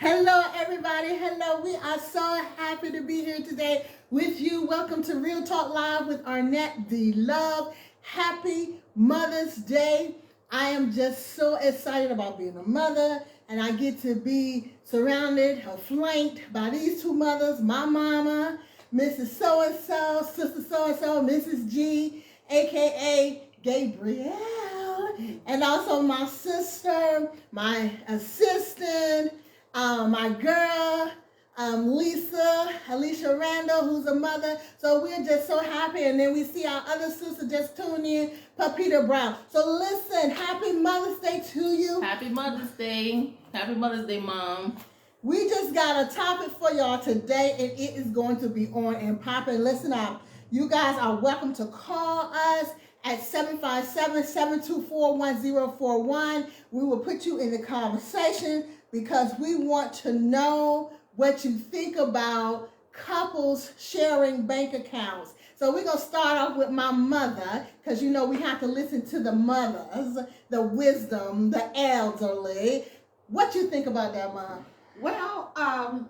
Hello, everybody. Hello. We are so happy to be here today with you. Welcome to Real Talk Live with WArnette, the love. Happy Mother's Day. I am just so excited about being a mother, and I get to be surrounded or flanked by these two mothers, my mama, Mrs. So-and-so, Sister So-and-so, Mrs. G, a.k.a. Gabrielle, and also my sister, my assistant, my girl, Alicia Randall, who's a mother. So we're just so happy. And then we see our other sister just tune in, Papita Brown. So listen, happy Mother's Day to you. Happy Mother's Day. Happy Mother's Day, Mom. We just got a topic for y'all today, and it is going to be on and popping. Listen up. You guys are welcome to call us at 757-724-1041. We will put you in the conversation because we want to know what you think about couples sharing bank accounts. So we're going to start off with my mother, because you know we have to listen to the mothers, the wisdom, the elderly. What you think about that, Mom? Well, I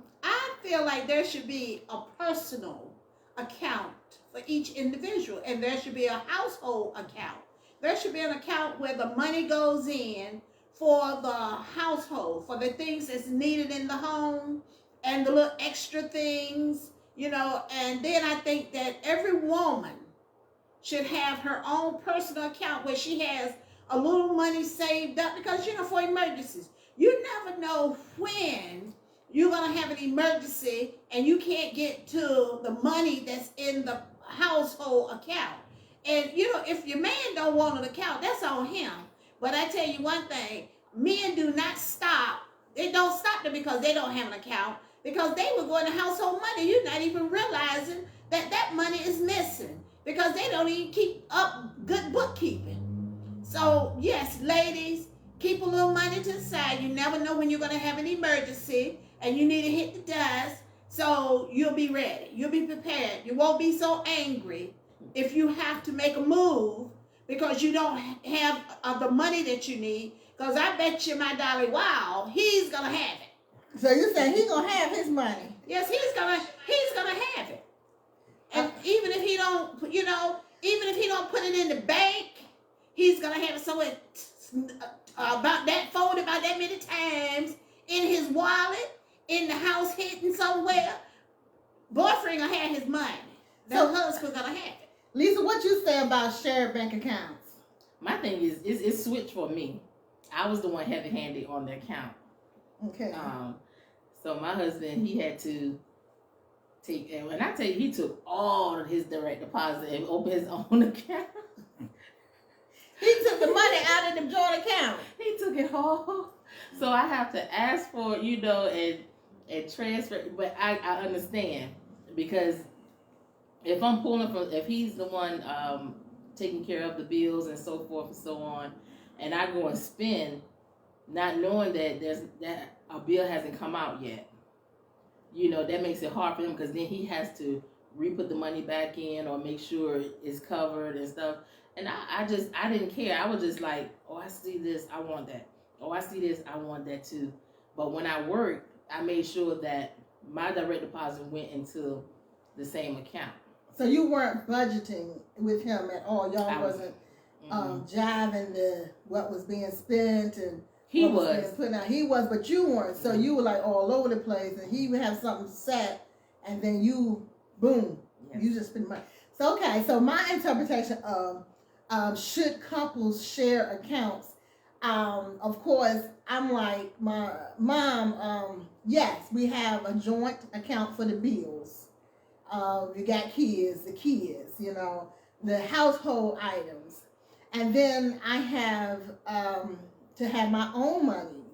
feel like there should be a personal account for each individual, and there should be a household account. There should be an account where the money goes in for the household, for the things that's needed in the home and the little extra things, and then I think that every woman should have her own personal account where she has a little money saved up because, for emergencies. You never know when you're going to have an emergency and you can't get to the money that's in the household account. And, if your man don't want an account, that's on him. But I tell you one thing, men do not stop. They don't stop them because they don't have an account, because they were going to household money. You're not even realizing that money is missing because they don't even keep up good bookkeeping. So, yes, ladies, keep a little money to the side. You never know when you're going to have an emergency and you need to hit the dust. So you'll be ready. You'll be prepared. You won't be so angry if you have to make a move because you don't have the money that you need. Because I bet you my dollar, wow, he's going to have it. So you're saying he's going to have his money? Yes, he's gonna have it. And even if he don't, even if he don't put it in the bank, he's going to have it somewhere about that folded about that many times in his wallet, in the house hidden somewhere. Boyfriend gonna have his money. So husband gonna have it. Lisa, what you say about shared bank accounts? My thing is, it's switched for me. I was the one heavy-handed on the account. Okay. So my husband, he had to take, and when I tell you, he took all of his direct deposit and opened his own account. He took the money out of the joint account. He took it all. So I have to ask for, and transfer. But I understand, because if I'm if he's the one taking care of the bills and so forth and so on, and I go and spend, not knowing that that a bill hasn't come out yet, that makes it hard for him, because then he has to re-put the money back in or make sure it's covered and stuff. And I didn't care. I was just like, oh, I see this, I want that. Oh, I see this, I want that too. But when I worked, I made sure that my direct deposit went into the same account. So you weren't budgeting with him at all. Y'all wasn't jiving what was being spent and he what was being put out. He was, but you weren't. So you were like all over the place, and he would have something set, and then you, boom, you just spend money. So okay, so my interpretation of should couples share accounts? Of course, I'm like my mom. Yes, we have a joint account for the bills. You got kids, the kids, the household items, and then I have to have my own money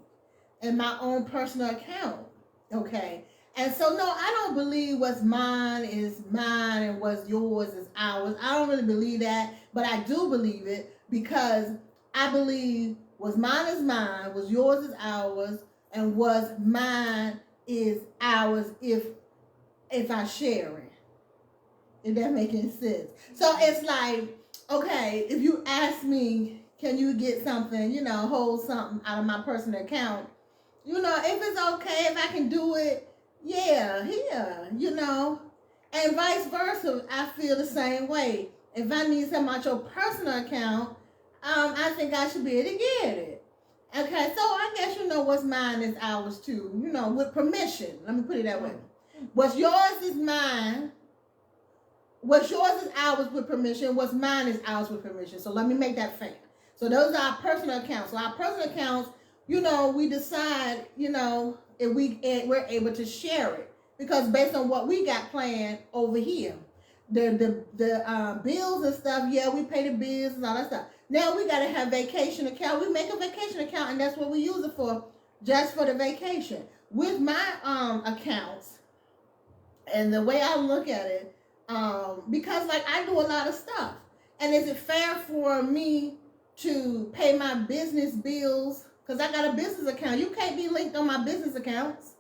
in my own personal account. Okay. And so, no, I don't believe what's mine is mine and what's yours is ours. I don't really believe that, but I do believe it, because I believe what's mine is mine, what's yours is ours, and what's mine is ours if I share it. If that makes any sense. So it's like, okay, if you ask me, can you get something, hold something out of my personal account? If it's okay, if I can do it, yeah, you know. And vice versa, I feel the same way. If I need something out your personal account, I think I should be able to get it. Okay, so I guess you know what's mine is ours too. You know, with permission. Let me put it that way. What's yours is mine. What's yours is ours with permission. What's mine is ours with permission. So let me make that fair. So those are our personal accounts. So our personal accounts, you know, we decide, you know, if we're able to share it, because based on what we got planned over here, the bills and stuff, yeah, we pay the bills and all that stuff. Now we gotta have vacation account. We make a vacation account, and that's what we use it for, just for the vacation. With my accounts, and the way I look at it, because like I do a lot of stuff, and is it fair for me to pay my business bills? Because I got a business account. You can't be linked on my business accounts.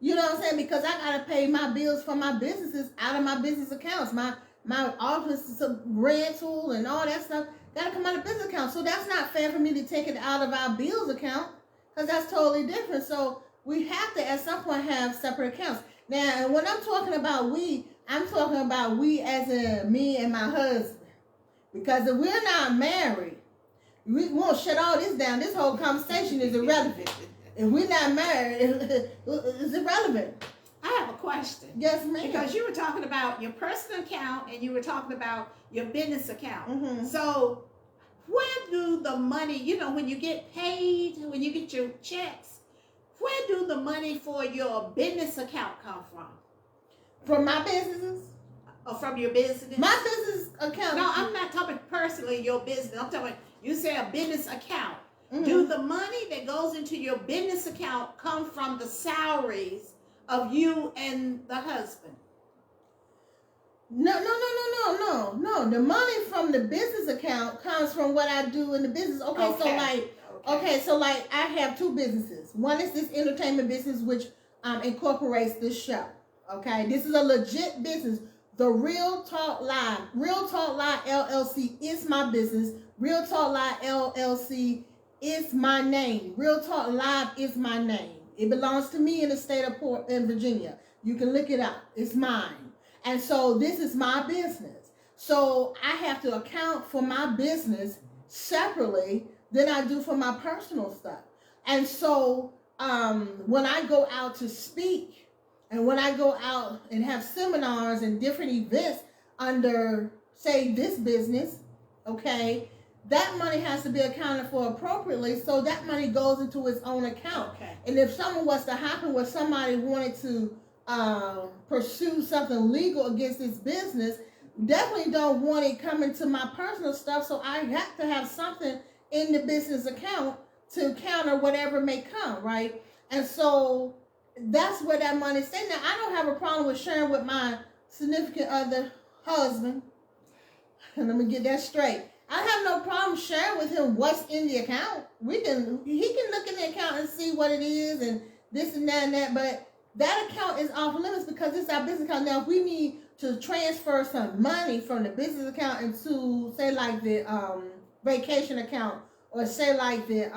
You know what I'm saying? Because I got to pay my bills for my businesses out of my business accounts. My office rental and all that stuff got to come out of business accounts. So that's not fair for me to take it out of our bills account, because that's totally different. So we have to at some point have separate accounts. Now, when I'm talking about we, I'm talking about we as in me and my husband. Because if we're not married, we won't shut all this down. This whole conversation is irrelevant. If we're not married, it's irrelevant. I have a question. Yes, ma'am. Because you were talking about your personal account and you were talking about your business account. Mm-hmm. So where do the money, you know, when you get paid, when you get your checks, where do the money for your business account come from? From my businesses? Or from your business? My business account. No, I'm not talking personally your business. I'm talking, you say a business account. Mm-hmm. Do the money that goes into your business account come from the salaries of you and the husband? No. The money from the business account comes from what I do in the business. So like I have two businesses. One is this entertainment business, which incorporates this show. Okay, this is a legit business. The Real Talk Live LLC is my business. Real Talk Live LLC is my name. Real Talk Live is my name. It belongs to me in the state of Virginia. You can look it up. It's mine. And so this is my business. So I have to account for my business separately than I do for my personal stuff. And so when I go out to speak, and when I go out and have seminars and different events under, say, this business, okay, that money has to be accounted for appropriately, so that money goes into its own account. Okay. And if something was to happen where somebody wanted to pursue something legal against this business, definitely don't want it coming to my personal stuff, so I have to have something in the business account to counter whatever may come, right? And so that's where that money stays. Now, I don't have a problem with sharing with my significant other husband. And let me get that straight. I have no problem sharing with him what's in the account. He can look in the account and see what it is and this and that, but that account is off limits because it's our business account. Now, if we need to transfer some money from the business account into, say, like the vacation account, or say like the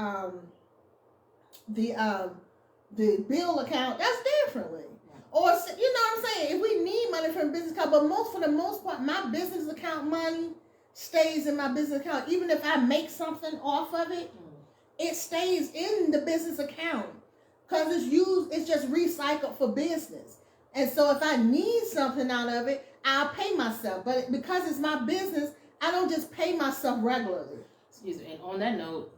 bill account, that's differently. Or, you know what I'm saying? If we need money from the business account, but for the most part, my business account money stays in my business account. Even if I make something off of it, it stays in the business account because it's just recycled for business. And so if I need something out of it, I'll pay myself. But because it's my business, I don't just pay myself regularly. Excuse me. And on that note,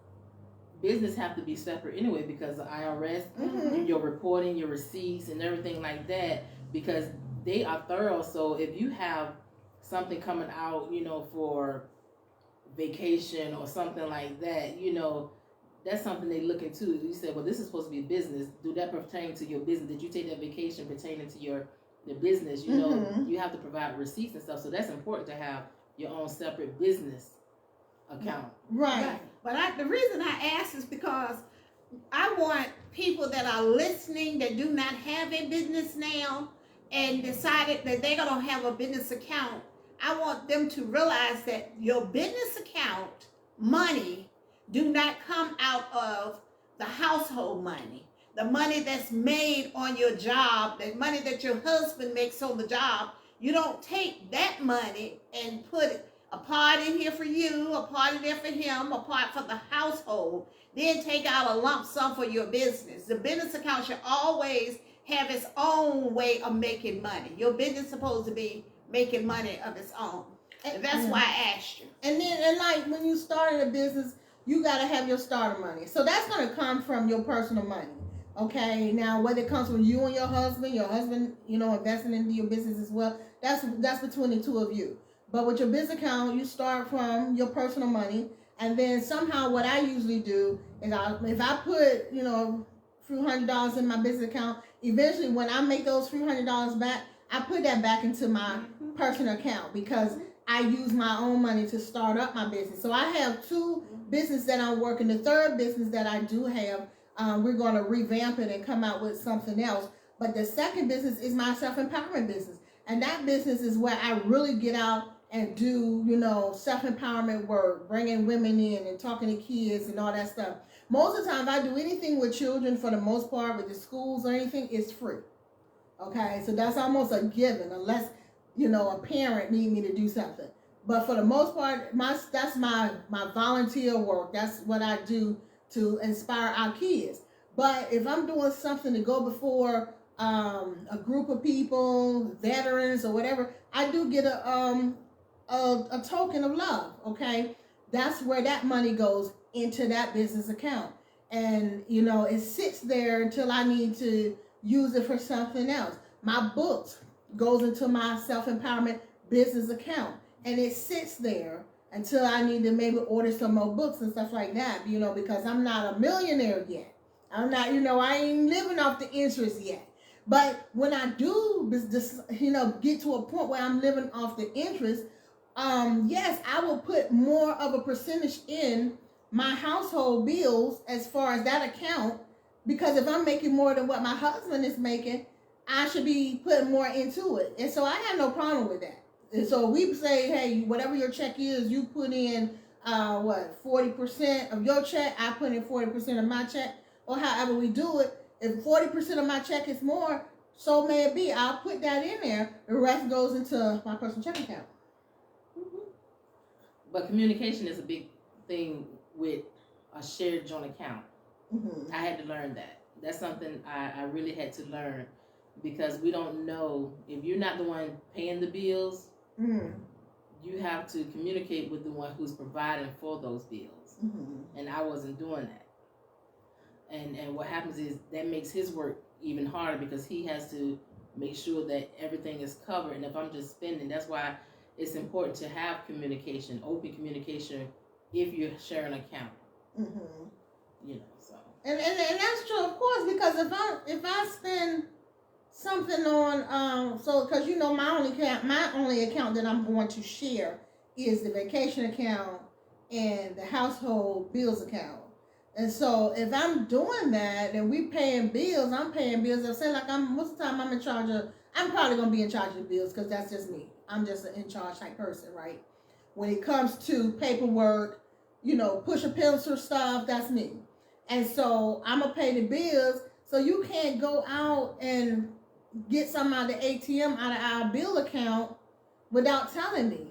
business have to be separate anyway because the IRS, your reporting, your receipts, and everything like that, because they are thorough. So if you have something coming out, you know, for vacation or something like that, you know, that's something they look into. You said, well, this is supposed to be business. Do that pertain to your business? Did you take that vacation pertaining to your business? You know, you have to provide receipts and stuff. So that's important to have your own separate business account. Right. But the reason I ask is because I want people that are listening that do not have a business now and decided that they're going to have a business account. I want them to realize that your business account money do not come out of the household money. the money that's made on your job, the money that your husband makes on the job, you don't take that money and put a part in here for you, a part in there for him, a part for the household, then take out a lump sum for your business. The business account should always have its own way of making money. Your business is supposed to be making money of its own. And that's why I asked you. And then, and like when you started a business, you got to have your starter money. So that's going to come from your personal money. Okay, now whether it comes from you and your husband, investing into your business as well, that's between the two of you. But with your business account, you start from your personal money, and then somehow what I usually do is if I put, a few $100s in my business account, eventually when I make those few $100s back, I put that back into my personal account because I use my own money to start up my business. So I have two businesses that I'm working. The third business that I do have, we're going to revamp it and come out with something else. But the second business is my self-empowerment business. And that business is where I really get out and do, self-empowerment work, bringing women in and talking to kids and all that stuff. Most of the time, if I do anything with children, for the most part, with the schools or anything, it's free. Okay, so that's almost a given, unless, a parent need me to do something. But for the most part, that's my volunteer work. That's what I do to inspire our kids. But if I'm doing something to go before a group of people, veterans or whatever, I do get a token of love. Okay, that's where that money goes into that business account, and it sits there until I need to use it for something else. My books goes into my self-empowerment business account, and it sits there until I need to maybe order some more books and stuff like that, because I'm not a millionaire yet. I'm not, I ain't living off the interest yet. But when I do, get to a point where I'm living off the interest, yes, I will put more of a percentage in my household bills as far as that account, because if I'm making more than what my husband is making, I should be putting more into it. And so I have no problem with that. And so we say, hey, whatever your check is, you put in 40% of your check, I put in 40% of my check, or however we do it. If 40% of my check is more, so may it be. I'll put that in there. The rest goes into my personal checking account. But communication is a big thing with a shared joint account. I had to learn that. That's something I really had to learn, because we don't know, if you're not the one paying the bills, you have to communicate with the one who's providing for those bills. And I wasn't doing that. And what happens is that makes his work even harder, because he has to make sure that everything is covered. And if I'm just spending, that's why it's important to have communication, open communication, if you're sharing an account. So. And that's true, of course, because if I spend something on because my only account that I'm going to share is the vacation account and the household bills account. And so if I'm doing that and we paying bills, I'm paying bills. I say most of the time I'm in charge of. I'm probably gonna be in charge of the bills because that's just me. I'm just an in charge type person, right? When it comes to paperwork, push a pencil stuff, that's me. And so I'm gonna pay the bills. So you can't go out and get some out of the ATM out of our bill account without telling me,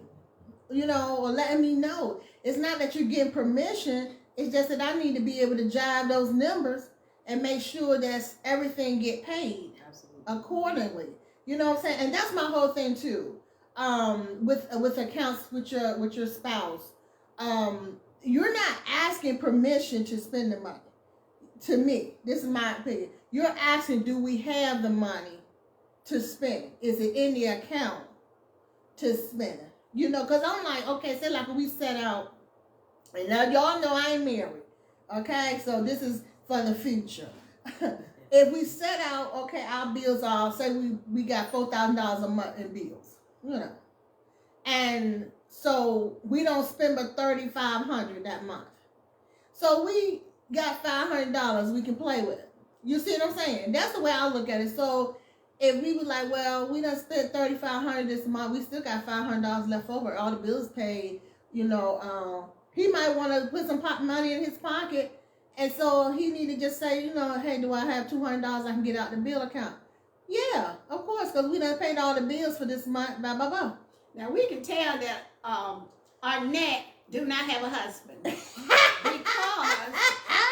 or letting me know. It's not that you're getting permission. It's just that I need to be able to jive those numbers and make sure that everything get paid accordingly. You know what I'm saying? And that's my whole thing too. With accounts with your spouse, you're not asking permission to spend the money. To me, this is my opinion. You're asking, do we have the money to spend it? Is it in the account to spend it? Because I'm like, okay, say like we set out. And now y'all know I ain't married, okay? So this is for the future. If we set out, okay, our bills are, say we got $4,000 a month in bills, and so we don't spend but $3,500 that month. So we got $500 we can play with. You see what I'm saying? That's the way I look at it. So if we were like, well, we done spent $3,500 this month, we still got $500 left over. All the bills paid, he might want to put some money in his pocket And so he need to just say, hey, do I have $200 I can get out the bill account? Yeah, of course, because we done paid all the bills for this month, blah, blah, blah. Now we can tell that wArnette do not have a husband. Because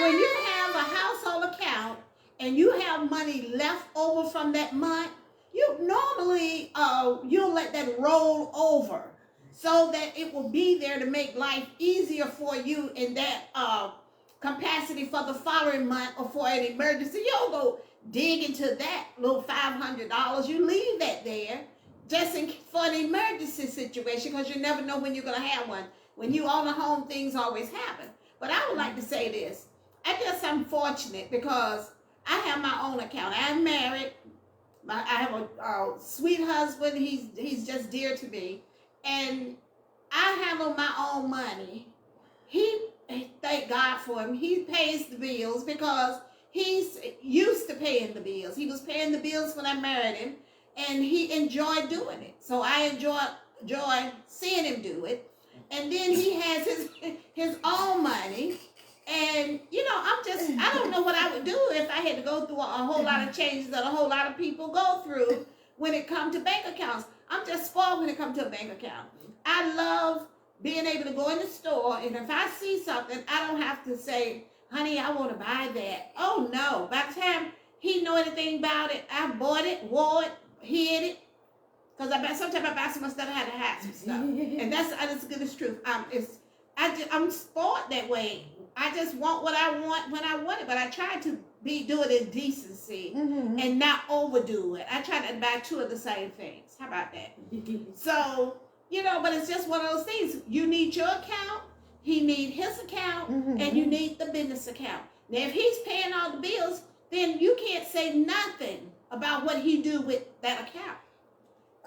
when you have a household account and you have money left over from that month, you normally you'll let that roll over so that it will be there to make life easier for you in that capacity for the following month or for an emergency. You don't go dig into that little $500. You leave that there just for an emergency situation, because you never know when you're going to have one. When you own a home, things always happen. But I would like to say this. I'm fortunate because I have my own account. I'm married. I have a sweet husband. He's just dear to me. And I handle my own money. Thank God for him. He pays the bills because he's used to paying the bills. He was paying the bills when I married him, and he enjoyed doing it. So I enjoy seeing him do it. And then he has his own money. And, I don't know what I would do if I had to go through a whole lot of changes that a whole lot of people go through when it comes to bank accounts. I'm just spoiled when it comes to a bank account. I love being able to go in the store, and if I see something, I don't have to say, honey, I want to buy that. Oh, no. By the time he know anything about it, I bought it, wore it, hid it. Because sometimes I buy so much stuff I had to hide some stuff. And that's the goodness truth. I'm spoiled that way. I just want what I want when I want it, but I try to do it in decency and not overdo it. I try to buy two of the same things. How about that? So, but it's just one of those things. You need your account, he need his account, and you need the business account. Now, if he's paying all the bills, then you can't say nothing about what he do with that account.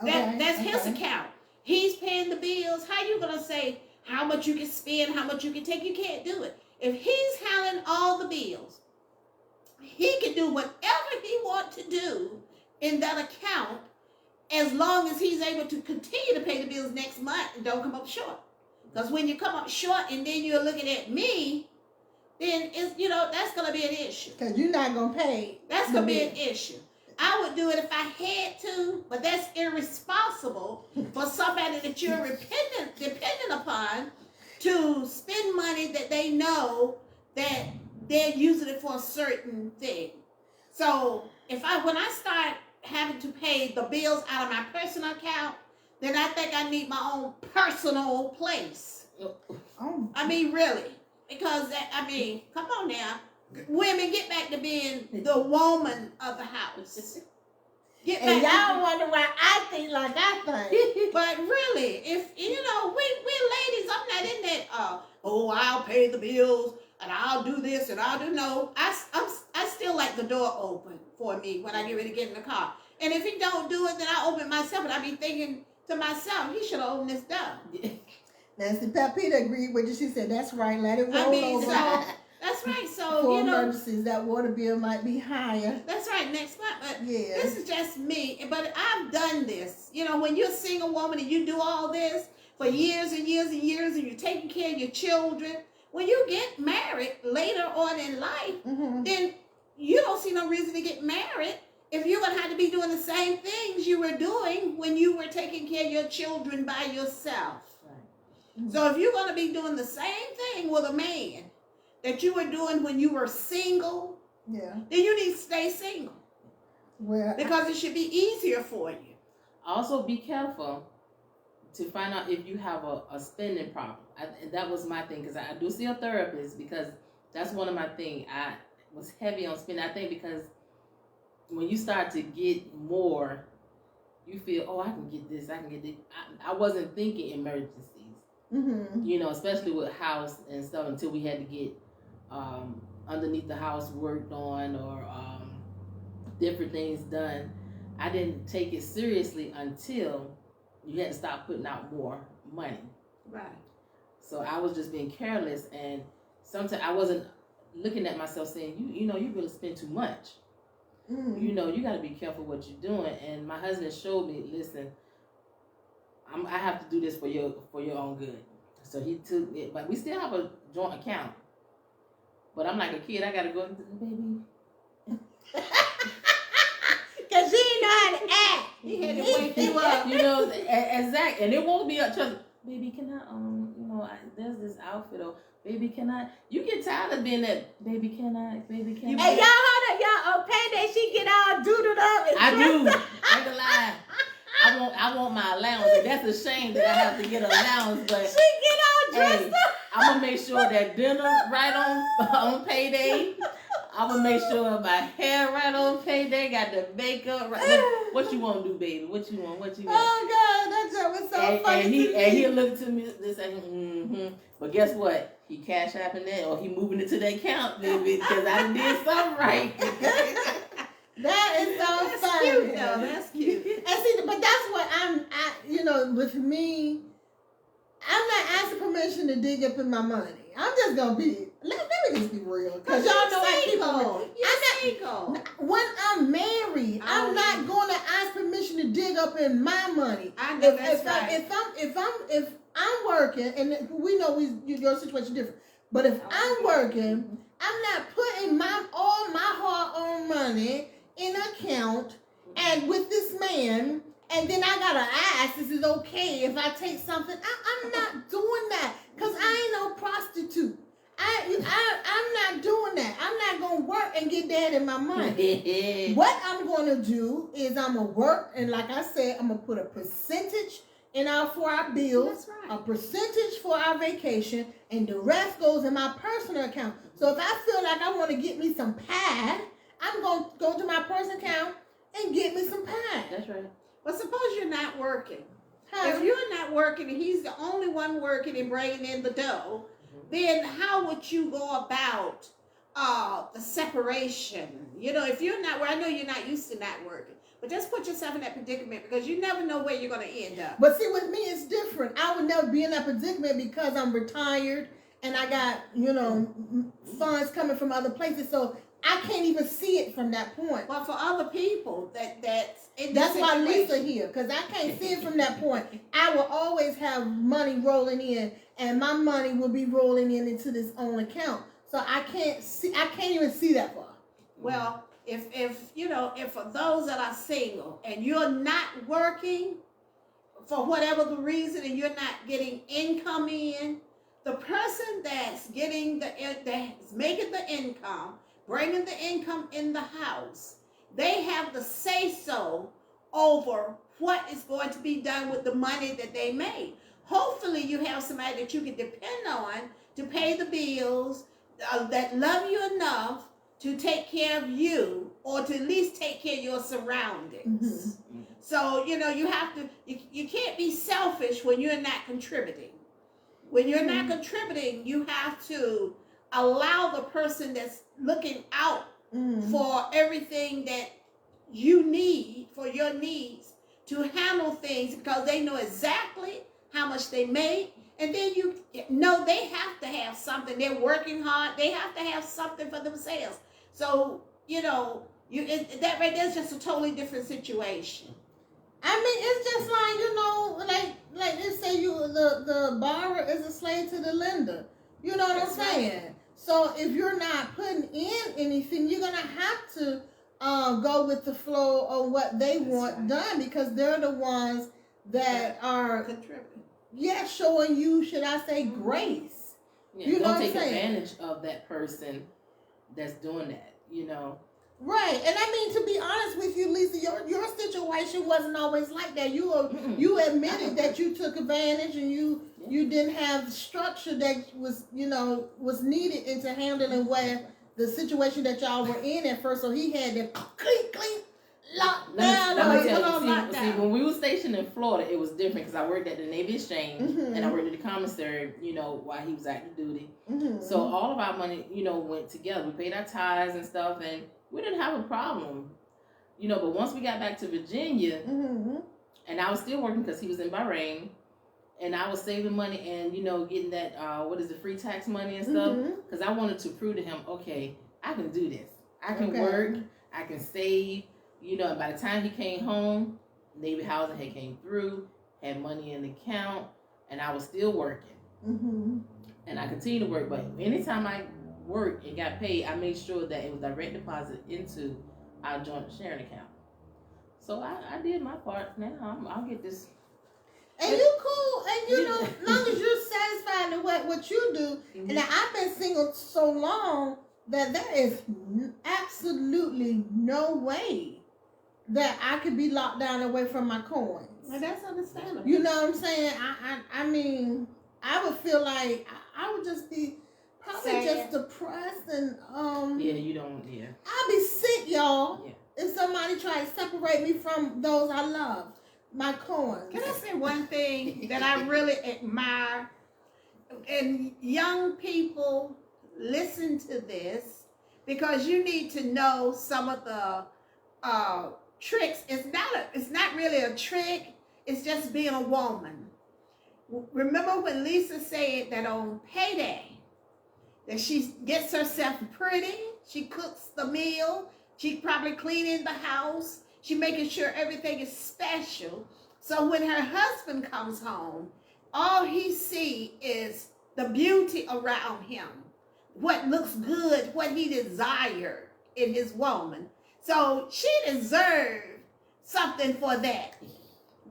That's his account. He's paying the bills. How you going to say how much you can spend, how much you can take? You can't do it. If he's handling all the bills, he can do whatever he wants to do in that account as long as he's able to continue to pay the bills next month and don't come up short. Because when you come up short and then you're looking at me, then it's, that's going to be an issue. Because you're not going to pay. That's going to be an issue. I would do it if I had to, but that's irresponsible for somebody that you're dependent upon to spend money that they know that they're using it for a certain thing. So when I start having to pay the bills out of my personal account, then I think I need my own personal place. Oh. I mean, really. Because, come on now. Women, get back to being the woman of the house. And y'all wonder why I think like I think. But really, if, we're ladies, I'm not in that, I'll pay the bills, and I'll do this, and I'll do no. I still like the door open for me when I get ready to get in the car. And if he don't do it, then I open it myself, and I be thinking to myself, he should have opened this door. Nancy Pepita agreed with you. She said, that's right, let it roll over. That's right. So, for emergencies, that water bill might be higher. That's right, next month. But yeah. This is just me. But I've done this. When you're a single woman and you do all this for years and years and years, and you're taking care of your children, when you get married later on in life, then you don't see no reason to get married if you're going to have to be doing the same things you were doing when you were taking care of your children by yourself. Right. So if you're going to be doing the same thing with a man that you were doing when you were single, then you need to stay single. Well, because it should be easier for you. Also, be careful to find out if you have a spending problem. And that was my thing, because I do see a therapist, because that's one of my things. I was heavy on spending. I think because when you start to get more, you feel, I can get this, I can get this. I wasn't thinking emergencies, especially with house and stuff, until we had to get underneath the house worked on, or different things done. I didn't take it seriously until you had to stop putting out more money. Right. So I was just being careless, and sometimes I wasn't looking at myself saying, you really spend too much. You got to be careful what you're doing. And my husband showed me, listen, I have to do this for your own good. So he took it, but we still have a joint account. But I'm like a kid. I gotta go, baby. Cause he didn't know how to act. He had to wake you up. You know, exactly. And it won't be up to, baby, can I, there's this outfit, or baby, can I? You get tired of being that, baby, can I? Hey, y'all heard of y'all on payday? She get all doodled up. And I do. I ain't gonna lie. I want my allowance. And that's a shame that I have to get an allowance, but she get all dressed up. I'm gonna make sure that dinner right on payday. I'm gonna make sure my hair right on payday. Got the makeup right. What you want to do, baby? What you want? Oh God, that joke was so funny. And he'll look to me and say, But guess what? He cash apping that, or he moving it to that account, baby, because I did something right. That is so That's funny. cute, though. That's cute. And see, but that's what with me, I'm not asking permission to dig up in my money. I'm just gonna be. Let me just be real, because y'all know I keep it real. When I'm married, I'm not going to ask permission to dig up in my money. I know that's right. If I'm working, and we know your situation different, but if I'm working, I'm not putting all my hard-earned money in an account and with this man, and then I gotta ask, is it okay if I take something? I'm not doing that, because I ain't no prostitute. I'm not doing that. I'm not gonna work and get that in my money. What I'm gonna do is I'm gonna work, and like I said, I'm gonna put a percentage for our bills, a percentage for our vacation, and the rest goes in my personal account. So if I feel like I want to get me some pie, I'm gonna go to my personal account and get me some pie. That's right. But suppose you're not working. Huh? If you're not working and he's the only one working and bringing in the dough, then how would you go about the separation? You know, if you're not, I know you're not used to not working, but just put yourself in that predicament, because you never know where you're going to end up. But see, with me, it's different. I would never be in that predicament because I'm retired and I got, funds coming from other places. So I can't even see it from that point. But for other people, that's why Lisa here, because I can't see it from that point. I will always have money rolling in, and my money will be rolling into this own account. So I can't even see that far. Well, if for those that are single and you're not working for whatever the reason, and you're not getting income in, the person that's making the income, bringing the income in the house, they have the say-so over what is going to be done with the money that they made. Hopefully you have somebody that you can depend on to pay the bills, that love you enough to take care of you, or to at least take care of your surroundings. Mm-hmm. So, you have to, you can't be selfish when you're not contributing. When you're not contributing, you have to allow the person that's looking out for everything that you need, for your needs, to handle things, because they know exactly how much they make. And then they have to have something. They're working hard. They have to have something for themselves. So, that right there is just a totally different situation. I mean, it's just like they say, the borrower is a slave to the lender. You know what I'm saying? Right. So if you're not putting in anything, you're gonna have to go with the flow of what they want done, because they're the ones that are contributing. Yeah, showing you, should I say, grace. Yeah, you don't take advantage of that person that's doing that, Right. And I mean, to be honest with you, Lisa, your situation wasn't always like that. You admitted that you took advantage, and you didn't have the structure that was needed into handling the situation that y'all were in at first. So he had to clean lock down. See, when we were stationed in Florida, it was different, because I worked at the Navy Exchange, and I worked at the commissary, while he was active duty. Mm-hmm. So all of our money, went together. We paid our tithes and stuff, and we didn't have a problem, but once we got back to Virginia, and I was still working because he was in Bahrain, and I was saving money and, getting that, free tax money and stuff, because I wanted to prove to him, okay, I can do this. I can work, I can save, and by the time he came home, Navy Housing had came through, had money in the account, and I was still working. And I continued to work, but anytime I worked and got paid, I made sure that it was direct deposit into our joint sharing account. So I did my part. Now I'll get this. And you cool, and you know, as long as you're satisfied in what you do. Mm-hmm. And I've been single so long that there is absolutely no way that I could be locked down away from my coins. Well, that's understandable. You know what I'm saying? I mean, I would feel like I would just be probably just depressed and Yeah, you don't. Yeah. I'd be sick, y'all. Yeah. If somebody tried to separate me from those I love, my coins. Can I say one thing that I really admire? And young people, listen to this, because you need to know some of the tricks. It's not really a trick. It's just being a woman. Remember when Lisa said that on payday, that she gets herself pretty, she cooks the meal, she probably cleaning the house, she making sure everything is special. So when her husband comes home, all he see is the beauty around him, what looks good, what he desired in his woman. So she deserved something for that.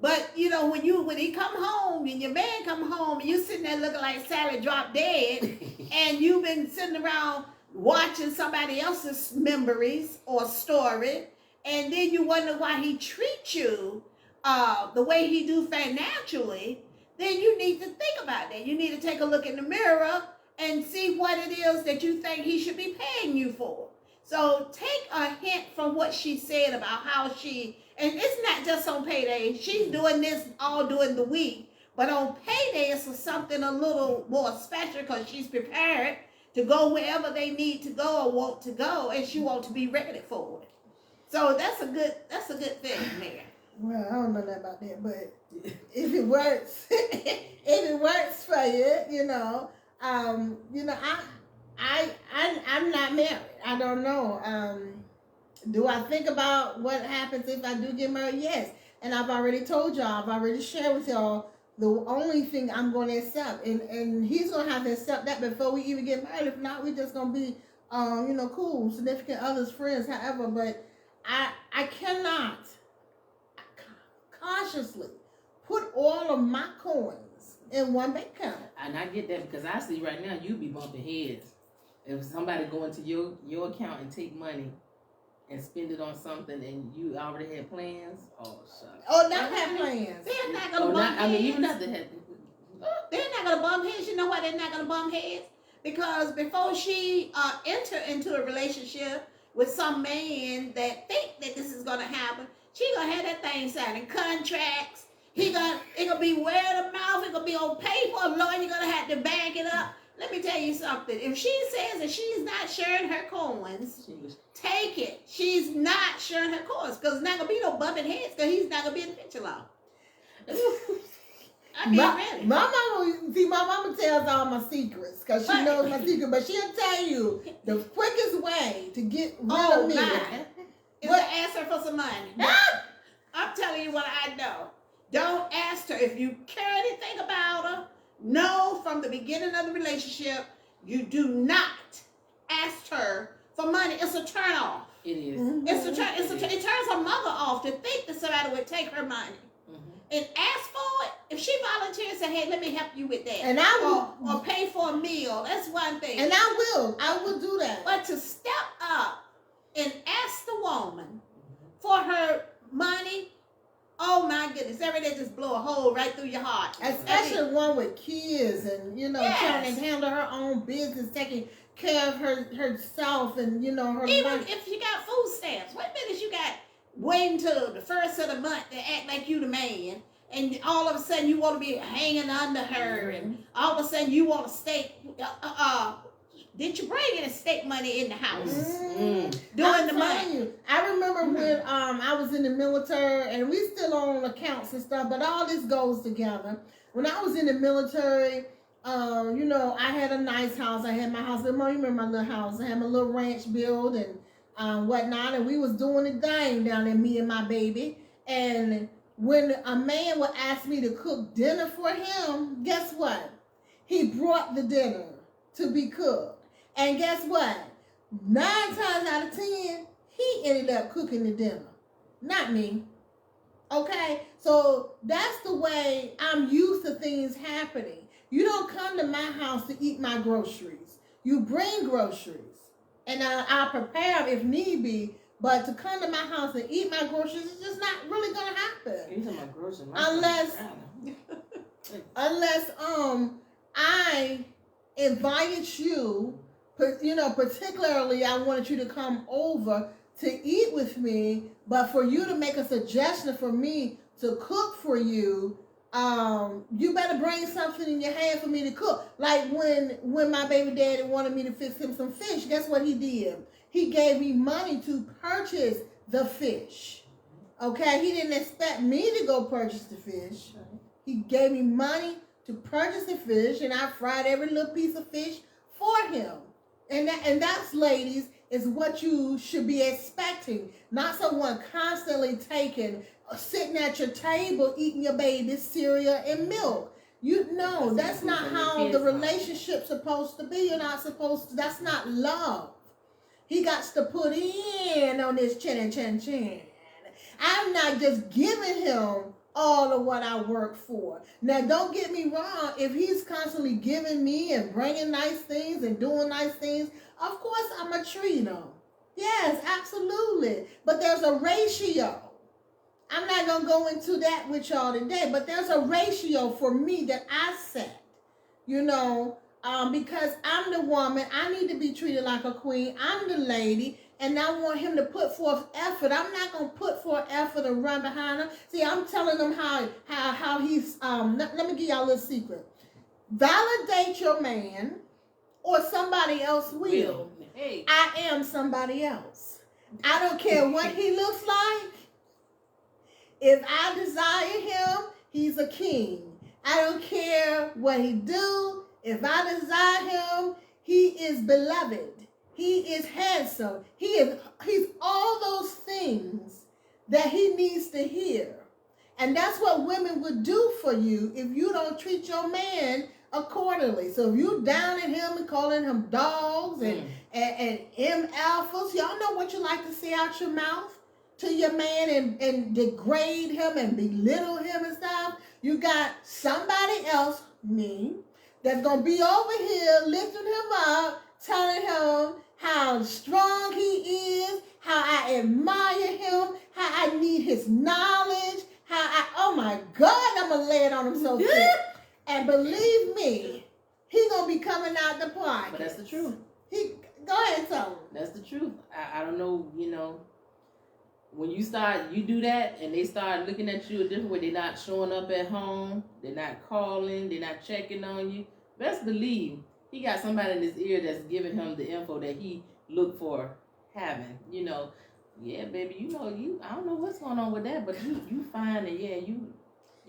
But you know, when he come home and your man come home and you sitting there looking like Sally dropped dead, and you've been sitting around watching somebody else's memories or story, and then you wonder why he treats you the way he do financially, then you need to think about that. You need to take a look in the mirror and see what it is that you think he should be paying you for. So take a hint from what she said about how she, and it's not just on payday, she's doing this all during the week, but on payday it's something a little more special because she's prepared to go wherever they need to go or want to go, and she wants to be ready for it. So that's a good thing there. Well, I don't know that about that, but if it works, if it works for you, you know, I'm not married. I don't know. Do I think about what happens if I do get married? Yes. And I've already told y'all, I've already shared with y'all the only thing I'm going to accept. And he's going to have to accept that before we even get married. If not, we're just going to be, cool, significant others, friends, however. But I cannot consciously put all of my coins in one bank account. And I get that because I see right now you be bumping heads. If somebody go into your account and take money and spend it on something and you already had plans, oh shucks. Oh, not have plans. They're not gonna bump heads. I mean, even not to have. They're not gonna bump heads. You know why they're not gonna bump heads? Because before she enter into a relationship with some man that think that this is gonna happen, she gonna have that thing signing contracts. It gonna be word of mouth. It gonna be on paper. A lawyer gonna have to back it up. Let me tell you something. If she says that she's not sharing her coins, take it. She's not sharing her coins because it's not gonna be no bumping heads because he's not gonna be in the picture long. My mama tells all my secrets because she knows my secret, but she'll tell you the quickest way to get rid of me is to ask her for some money. I'm telling you what I know. Don't ask her if you care anything about her. No, from the beginning of the relationship, you do not ask her for money. It's a turn off. It is. Mm-hmm. It turns her mother off to think that somebody would take her money. And ask for it. If she volunteers and say, hey, let me help you with that. And I will. Or pay for a meal. That's one thing. And I will do that. But to step up and ask the woman for her money, oh my goodness, every day just blow a hole right through your heart. Especially one with kids and, trying to handle her own business, taking care of herself and, her even life. If you got food stamps, what minute you got waiting till the first of the month to act like you the man, and all of a sudden you want to be hanging under her, and all of a sudden you want to stake. Did you bring any stake money in the house during the month? I remember when I was in the military, and we still on accounts and stuff, but all this goes together. When I was in the military, I had a nice house. I had my house. You remember my little house? I had my little ranch built and whatnot, and we was doing the thing down there, me and my baby. And when a man would ask me to cook dinner for him, guess what? He brought the dinner to be cooked. And guess what? 9 times out of 10, he ended up cooking the dinner, not me. Okay? So that's the way I'm used to things happening. You don't come to my house to eat my groceries. You bring groceries. And I'll prepare them if need be. But to come to my house and eat my groceries is just not really going to happen. You talking about groceries? Unless I invited you, particularly I wanted you to come over to eat with me, but for you to make a suggestion for me to cook for you, you better bring something in your hand for me to cook. Like when my baby daddy wanted me to fix him some fish, guess what he did? He gave me money to purchase the fish. Okay, he didn't expect me to go purchase the fish. He gave me money to purchase the fish, and I fried every little piece of fish for him. And that's, ladies, is what you should be expecting. Not someone constantly sitting at your table eating your baby's cereal and milk. That's not how the relationship's supposed to be. You're not supposed to. That's not love. He got to put in on this chin. I'm not just giving him all of what I work for. Now, don't get me wrong. If he's constantly giving me and bringing nice things and doing nice things, of course I'm going to treat him. Yes, absolutely. But there's a ratio. I'm not going to go into that with y'all today, but there's a ratio for me that I set, because I'm the woman. I need to be treated like a queen. I'm the lady. And I want him to put forth effort. I'm not going to put forth effort and run behind him. See, I'm telling him how he's, let me give y'all a little secret. Validate your man or somebody else will. Hey. I am somebody else. I don't care what he looks like. If I desire him, he's a king. I don't care what he do. If I desire him, he is beloved. He is handsome. He's all those things that he needs to hear. And that's what women would do for you if you don't treat your man accordingly. So if you down at him and calling him dogs and M alphas, y'all know what you like to say out your mouth to your man and degrade him and belittle him and stuff. You got somebody else, me, that's going to be over here lifting him up, telling him how strong he is, how I admire him, how I need his knowledge, oh my God, I'm going to lay it on him so thick. And believe me, he going to be coming out the pocket. But that's the truth. Go ahead, tell him. That's the truth. I don't know, when you do that and they start looking at you a different way, they're not showing up at home, they're not calling, they're not checking on you, best believe he got somebody in his ear that's giving him the info that he looked for having. Yeah, baby, I don't know what's going on with that, but you fine, and yeah, you.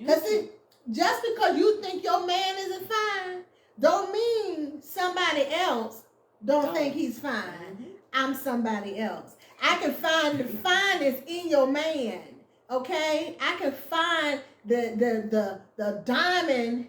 See, just because you think your man isn't fine, don't mean somebody else don't think he's fine. Mm-hmm. I'm somebody else. I can find the finest in your man. Okay, I can find the diamond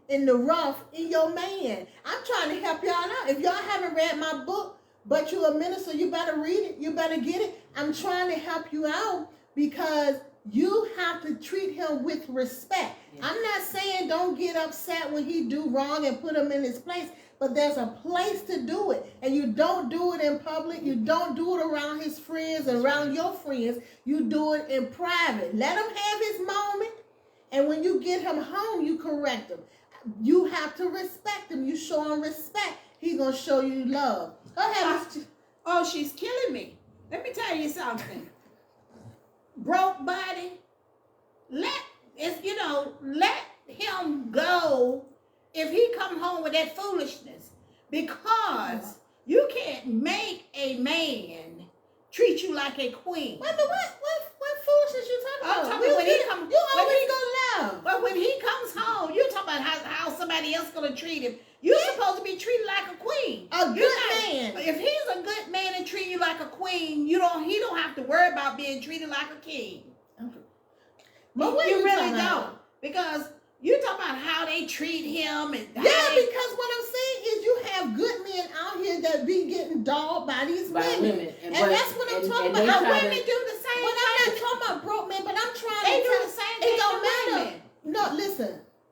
in the rough in your man. I'm trying to help y'all out. If y'all haven't read my book, but you're a minister, you better read it. You better get it. I'm trying to help you out because you have to treat him with respect. Yes. I'm not saying don't get upset when he do wrong and put him in his place, but there's a place to do it. And you don't do it in public. You don't do it around his friends and around your friends. You do it in private. Let him have his moment. And when you get him home, you correct him. You have to respect him. You show him respect. He's going to show you love. Go ahead. Oh, she's killing me. Let me tell you something. Broke body. Let him go if he come home with that foolishness. Because you can't make a man treat you like a queen. Wait a minute, what foolishness you talking about? I'm talking when he comes. You already gonna love. But when he comes home, you talking about how somebody else gonna treat him. You're supposed to be treated like a queen. A good man. If he's a good man and treat you like a queen, he don't have to worry about being treated like a king. But you really don't. Because You talk about how they treat him and yeah, because what I'm saying is you have good men out here that be getting dogged by these women. And that's what I'm talking about. How women do the same But thing. I'm not talking about broke men, but I'm trying They to do the same thing. It don't matter. Women. No,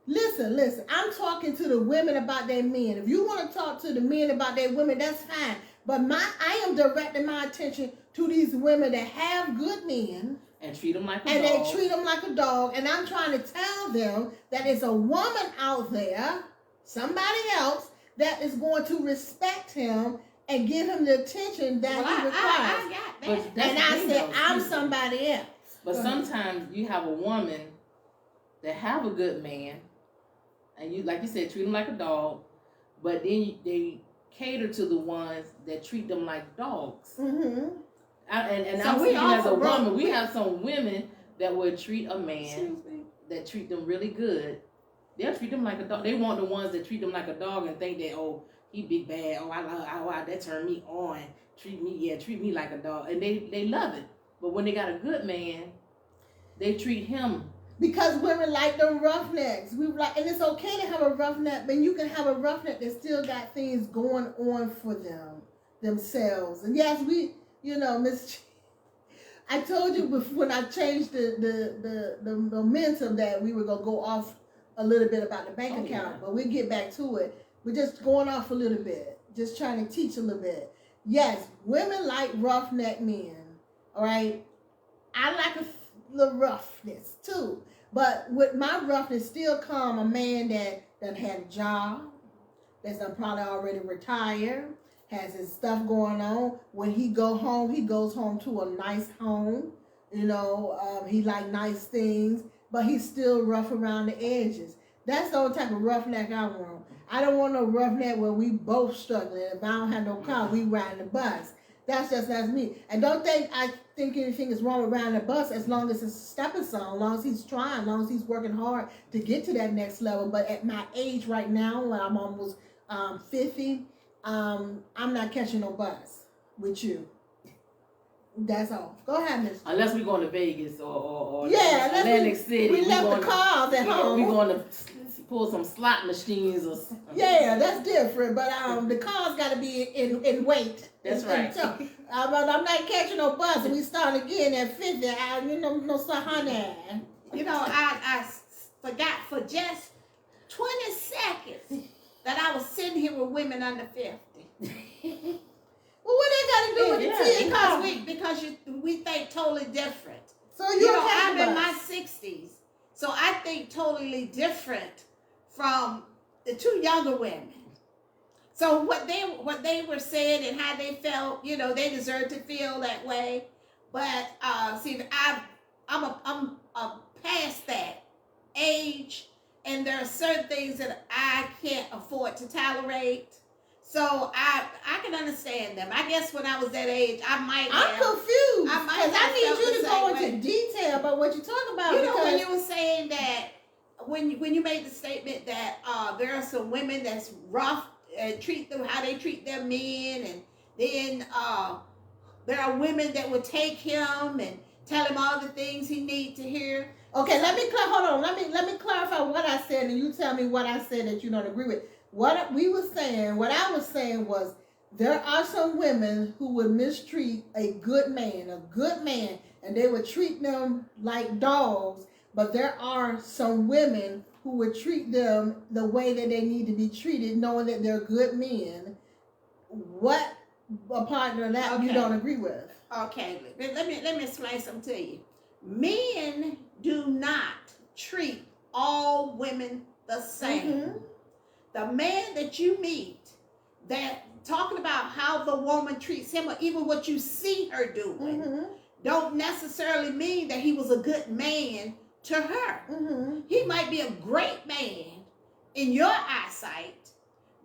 listen. I'm talking to the women about their men. If you want to talk to the men about their women, that's fine. But I am directing my attention to these women that have good men. And treat them like a dog. And they treat them like a dog. And I'm trying to tell them that there's a woman out there, somebody else, that is going to respect him and give him the attention that he requires. I got that. And I said, I'm somebody else. But sometimes you have a woman that have a good man, and you, like you said, treat them like a dog, but then they cater to the ones that treat them like dogs. Mm-hmm. And So I'm speaking as a woman. We we- have some women that would treat a man that treat them really good. They'll treat them like a dog. They want the ones that treat them like a dog and think that, oh, he big bad. Oh, that turned me on. Treat me like a dog. And they love it. But when they got a good man, they treat him. Because women like them roughnecks. And it's okay to have a roughneck, but you can have a roughneck that still got things going on for themselves. And yes, I told you before when I changed the momentum that we were gonna go off a little bit about the bank account, but we'll get back to it. We're just going off a little bit, just trying to teach a little bit. Yes, women like roughneck men. All right, I like a little roughness too, but with my roughness still come a man that done had a job, that's done probably already retired, has his stuff going on. When he go home, he goes home to a nice home. He like nice things, but he's still rough around the edges. That's the only type of roughneck I want. I don't want no roughneck where we both struggling. If I don't have no car, we riding the bus. That's me. And don't think I think anything is wrong with riding the bus as long as it's a stepping stone, as long as he's trying, as long as he's working hard to get to that next level. But at my age right now, when I'm almost 50, I'm not catching no bus with you. That's all. Go ahead, Miss. Unless we're going to Vegas or Atlantic City. We left the cars at home. We're going to pull some slot machines or something. Yeah, that's different. But the cars got to be in weight. That's right. So, I'm not catching no bus. And we start again at 50. No, honey. I forgot for just 20 seconds that I was sitting here with women under 50. Well, what they got to do with the Because we think totally different. So I'm in my 60s, so I think totally different from the two younger women. So what they were saying and how they felt, they deserve to feel that way. But I'm past that age, and there are certain things that I can't afford to tolerate. So I can understand them. I guess when I was that age, I'm confused. Because I need you to go into detail about what you're talking about. When you were saying that, when you made the statement that there are some women that's rough and treat them how they treat their men, and then there are women that would take him and tell him all the things he needs to hear. Okay, let me clarify what I said, and you tell me what I said that you don't agree with. What I was saying was there are some women who would mistreat a good man, and they would treat them like dogs, but there are some women who would treat them the way that they need to be treated, knowing that they're good men. What a part of that you don't agree with? Okay, let me explain something to you. Men do not treat all women the same. Mm-hmm. The man that you meet that talking about how the woman treats him, or even what you see her doing, don't necessarily mean that he was a good man to her. Mm-hmm. He might be a great man in your eyesight,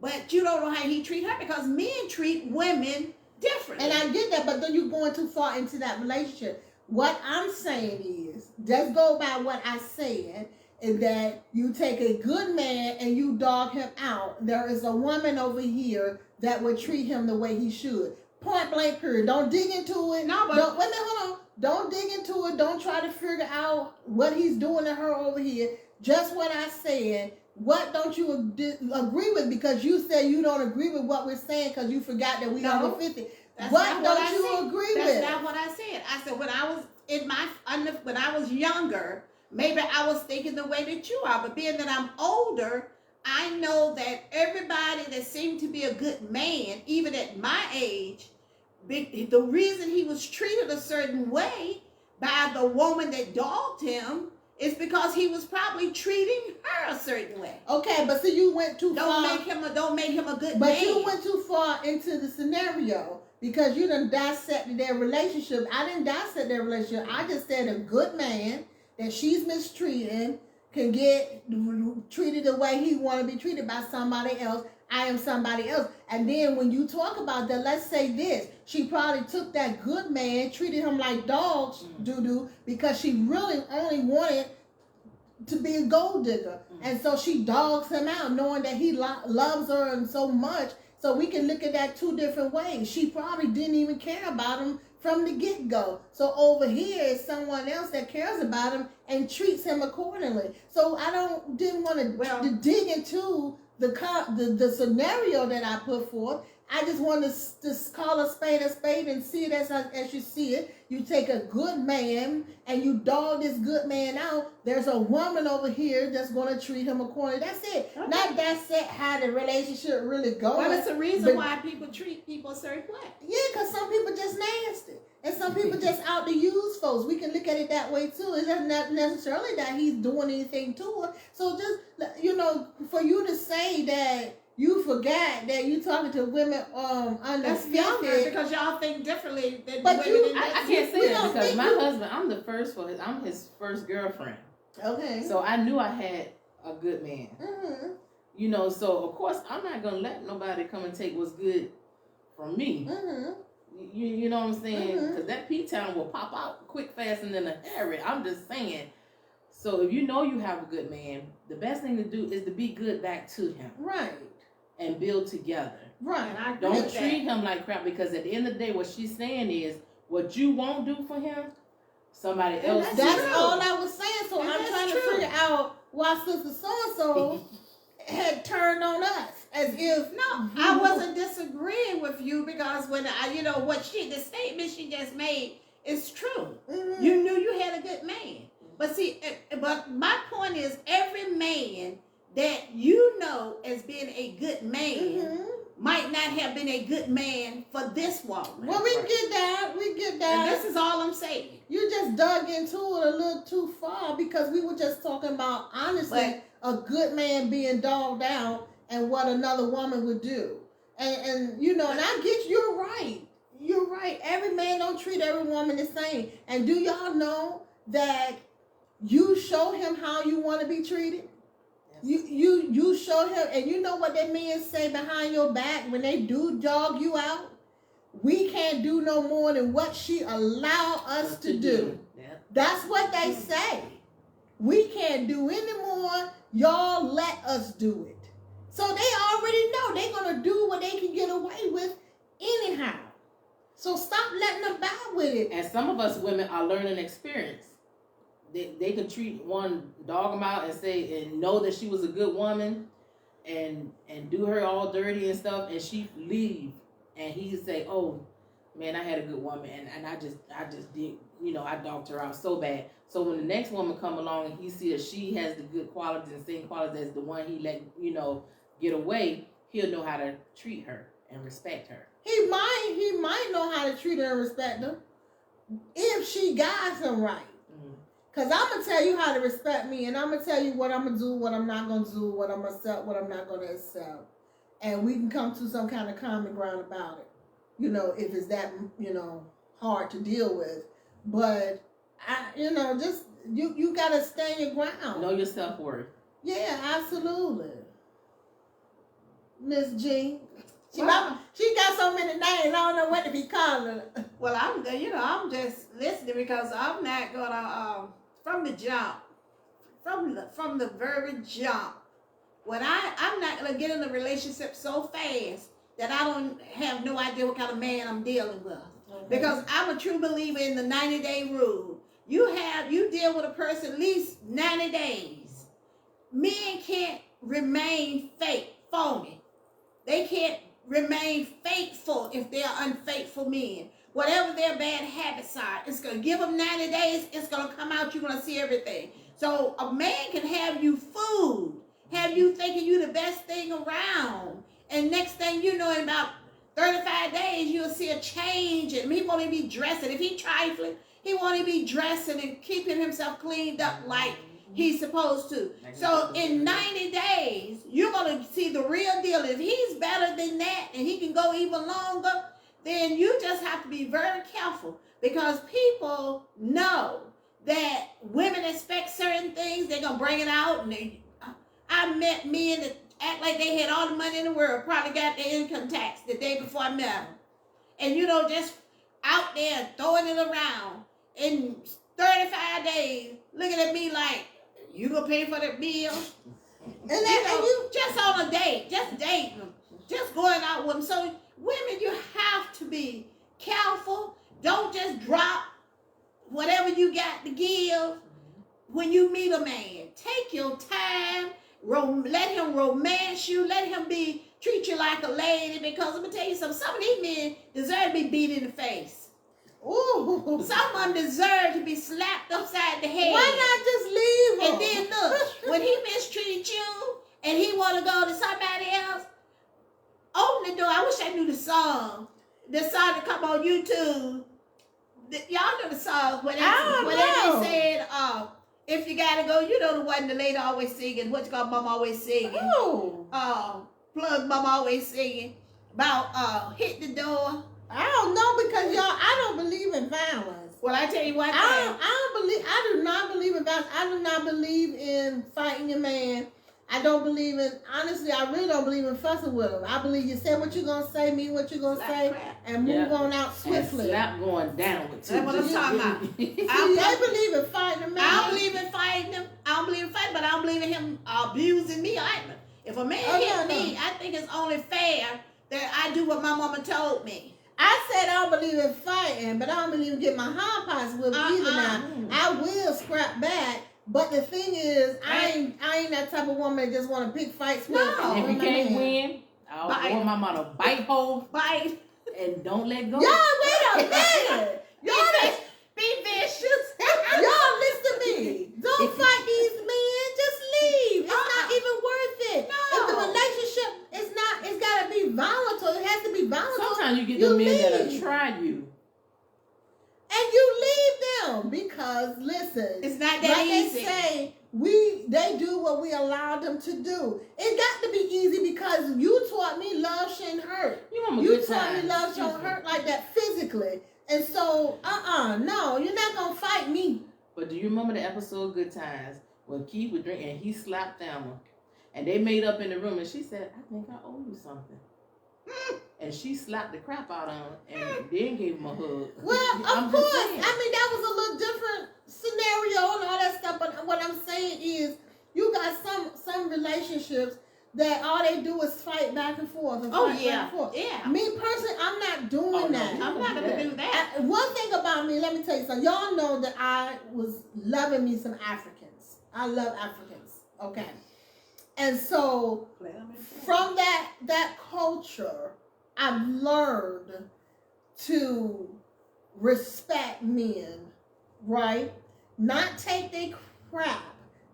but you don't know how he treat her, because men treat women differently. And I get that, but then you're going too far into that relationship. What I'm saying is, just go by what I said, is that you take a good man and you dog him out. There is a woman over here that would treat him the way he should. Point blank period. Don't dig into it. No, but Hold on. Don't dig into it. Don't try to figure out what he's doing to her over here. just what I said. What don't you agree with? Because you said you don't agree with what we're saying because you forgot that we over 50. What don't you agree with? That's not what I said. I said when I was when I was younger, maybe I was thinking the way that you are. But being that I'm older, I know that everybody that seemed to be a good man, even at my age, the reason he was treated a certain way by the woman that dogged him is because he was probably treating her a certain way. Okay, but see, you went too far. Don't make him a good man. But you went too far into the scenario because you done dissected their relationship. I didn't dissect their relationship. I just said a good man that she's mistreating can get treated the way he want to be treated by somebody else. I am somebody else. And then when you talk about that, let's say this. She probably took that good man, treated him like dogs, doo-doo, because she really only wanted to be a gold digger. And so she dogs him out knowing that he loves her and so much. So we can look at that two different ways. She probably didn't even care about him from the get-go. So over here is someone else that cares about him and treats him accordingly. So I didn't want to dig into the scenario that I put forth. I just want to call a spade and see it as you see it. You take a good man and you dog this good man out. There's a woman over here that's going to treat him accordingly. That's it. Okay. Not that's it, how the relationship really goes. Well, it's a reason why people treat people a certain way. Yeah, because some people just nasty. And some people just out to use folks. We can look at it that way too. It's not necessarily that he's doing anything to her. So just, for you to say that you forgot that you talking to women under 50 because y'all think differently than but women. I can't say that because my husband, I'm his first girlfriend. Okay. So I knew I had a good man. Mm-hmm. So of course I'm not gonna let nobody come and take what's good from me. Mm-hmm. You know what I'm saying? Because that P-Town will pop out quick, fast, and in a hurry. I'm just saying. So if you know you have a good man, the best thing to do is to be good back to him. Right. And build together. Right. And I Don't treat him like crap because at the end of the day, what she's saying is what you won't do for him, somebody else. That's all I was saying. So I'm trying to figure out why Sister So-and-so had turned on us. As if I wasn't disagreeing with you because when the statement she just made is true. Mm-hmm. You knew you had a good man. But see, but my point is every man that you know as being a good man might not have been a good man for this woman. Well, we get that. And this is all I'm saying. You just dug into it a little too far because we were just talking about, honestly, a good man being dogged out and what another woman would do. And I get you're right. You're right. Every man don't treat every woman the same. And do y'all know that you show him how you want to be treated? You show him, and you know what that men say behind your back when they do dog you out? We can't do no more than what she allow us to do. Yep. That's what they say. We can't do any more. Y'all let us do it. So they already know they're going to do what they can get away with anyhow. So stop letting them bow with it. And some of us women are learning experience. They could treat one, dog them out and know that she was a good woman and do her all dirty and stuff, and she leave and he say, oh man, I had a good woman and I just did, I dogged her out so bad. So when the next woman come along and he see that she has the good qualities and same qualities as the one he let, get away, he'll know how to treat her and respect her. He might know how to treat her and respect her if she guides him right. Because I'm going to tell you how to respect me, and I'm going to tell you what I'm going to do, what I'm not going to do, what I'm going to accept, what I'm not going to accept. And we can come to some kind of common ground about it, if it's that, hard to deal with. But, just, you got to stand your ground. Know your self-worth. Yeah, absolutely. Miss G. She got so many names, I don't know what to be calling her. Well, I'm just listening because I'm not gonna from the jump, from the very jump. When I'm not gonna get in a relationship so fast that I don't have no idea what kind of man I'm dealing with. Okay. Because I'm a true believer in the 90-day rule. You deal with a person at least 90 days. men can't remain phony. They can't remain faithful if they're unfaithful men. Whatever their bad habits are, it's going to give them 90 days. It's going to come out. You're going to see everything. So a man can have you fooled, have you thinking you the best thing around. And next thing you know, in about 35 days, you'll see a change. And he won't even be dressing. If he trifling, he won't even be dressing and keeping himself cleaned up like he's supposed to. So in 90 days, you're going to see the real deal. If he's better than that and he can go even longer, then you just have to be very careful, because people know that women expect certain things. They're going to bring it out. And I met men that act like they had all the money in the world, probably got their income tax the day before I met them. And, just out there throwing it around in 35 days, looking at me like, you gonna pay for the bill? And you just on a date, just dating them, just going out with them. So women, you have to be careful. Don't just drop whatever you got to give when you meet a man. Take your time. Let him romance you. Let him treat you like a lady. Because let me tell you something. Some of these men deserve to be beat in the face. Ooh. Some of them deserve to be slapped upside the head. Why not just leave him? And then look, when he mistreats you and he want to go to somebody else, open the door. I wish I knew the song. The song that come on YouTube. Y'all know the song when they said, if you gotta go, the one the lady always singing, what you call mom always singing. Oh. Plug mom always singing about hit the door. I don't know, because I don't believe in violence. Well, I tell you what, I do not believe in violence. I do not believe in fighting a man. I don't believe in, honestly, I really don't believe in fussing with him. I believe you say what you're going to say, mean what you're going to say, and move on out swiftly. And slap going down with you. That's what I'm talking about. I believe in fighting a man. I don't believe in fighting him. I don't believe in fighting, but I don't believe in him abusing me either. If a man hit me, I think it's only fair that I do what my mama told me. I said I don't believe in fighting, but I don't believe in getting my high pots whipped either now. I will scrap back, but the thing is, I ain't that type of woman that just want to pick fights with. No. If you can't win, I want my mama bite and don't let go. Y'all, wait a minute. Y'all be vicious. Y'all listen to me. Don't fight these men. Just leave. It's not even worth it. No. If the relationship is not, it's got to be volatile. It has to be volatile. Sometimes you get the men that'll try you. And you leave them because, listen, it's not that easy. They say, they do what we allow them to do. It got to be easy because you taught me love shouldn't hurt. You taught me love shouldn't hurt like that physically. And so, no, you're not going to fight me. But do you remember the episode Good Times when Keith was drinking and he slapped Thelma? And they made up in the room and she said, I think I owe you something. And she slapped the crap out of him and then gave him a hug. Well, of course. I mean, that was a little different scenario and all that stuff. But what I'm saying is, you got some relationships that all they do is fight back and forth. And back and forth. Yeah. Me personally, I'm not doing that. I'm not going to do that. One thing about me, let me tell you something. Y'all know that I was loving me some Africans. I love Africans. Okay. And so, from that culture, I've learned to respect men, right? Not take their crap,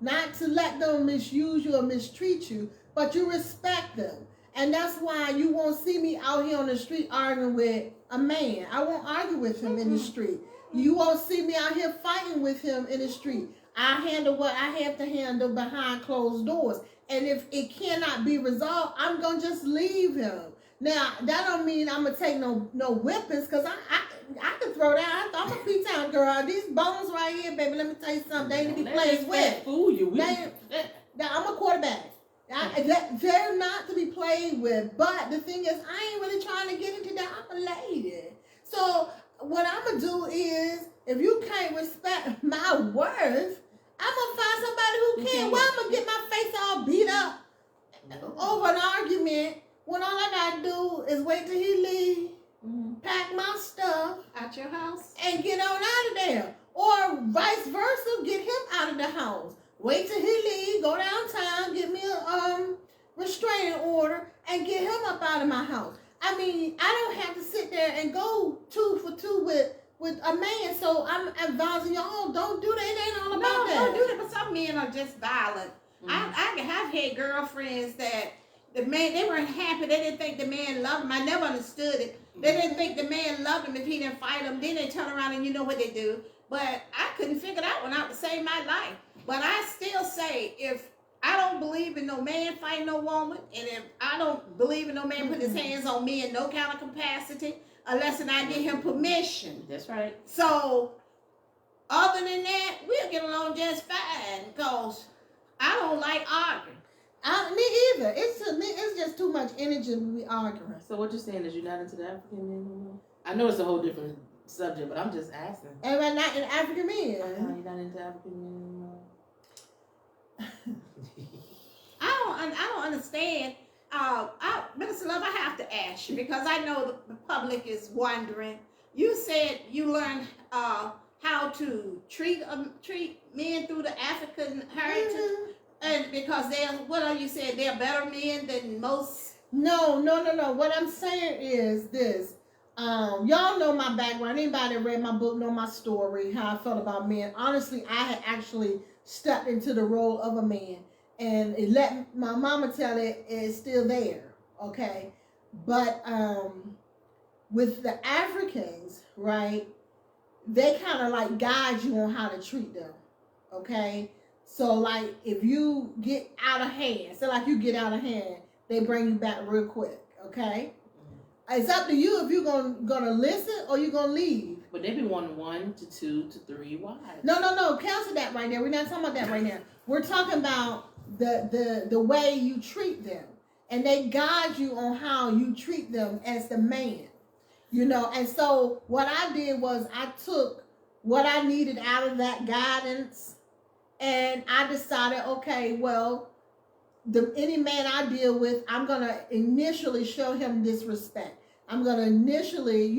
not to let them misuse you or mistreat you, but you respect them. And that's why you won't see me out here on the street arguing with a man. I won't argue with him in the street. You won't see me out here fighting with him in the street. I handle what I have to handle behind closed doors. And if it cannot be resolved, I'm going to just leave him. Now, that don't mean I'm going to take no whippings, because I can throw down. I'm a P-Town girl. These bones right here, baby, let me tell you something. They need to be played with. I'm a quarterback. They're not to be played with. But the thing is, I ain't really trying to get into that. I'm a lady. So what I'm going to do is, if you can't respect my worth, I'm going to find somebody who can. Well, I'm going to get my face all beat up over an argument when all I got to do is wait till he leave, pack my stuff out your house, and get on out of there. Or vice versa, get him out of the house. Wait till he leave, go downtown, restraining order and get him up out of my house. I mean, I don't have to sit there and go 2 for 2 with a man. So I'm advising y'all, don't do that. It ain't all about that. Don't do that. But some men are just violent. I have had girlfriends that the man, they weren't happy. They didn't think the man loved them. I never understood it. They didn't think the man loved them if he didn't fight them. Then they turn around and you know what they do. But I couldn't figure that one out to save my life. But I still say, if I don't believe in no man fighting no woman, and if I don't believe in no man putting his hands on me in no kind of capacity, unless I give him permission. That's right. So, other than that, we'll get along just fine, because I don't like arguing. Me either. It's just too much energy when we arguing. So what you're saying is you're not into the African men no more? I know it's a whole different subject, but I'm just asking. Am I not in African men? You're not into African men anymore? I don't understand. Minister Love, I have to ask you, because I know the public is wondering. You said you learned how to treat men through the African heritage, and because you said they're better men than most. No. What I'm saying is this. Y'all know my background. Anybody that read my book know my story, how I felt about men. Honestly, I had actually stepped into the role of a man, and it let my mama tell it, it's still there, okay? But with the Africans, right, they kind of like guide you on how to treat them, okay? So like if you get out of hand, they bring you back real quick, okay? It's up to you if you're gonna listen or you're gonna leave. But they be wanting 1 to 2 to 3 wives. No. Cancel that right there. We're not talking about that right now. We're talking about the way you treat them, and they guide you on how you treat them as the man. You know, and so what I did was I took what I needed out of that guidance, and I decided, okay, well, any man I deal with, I'm going to initially show him this respect. I'm going to initially,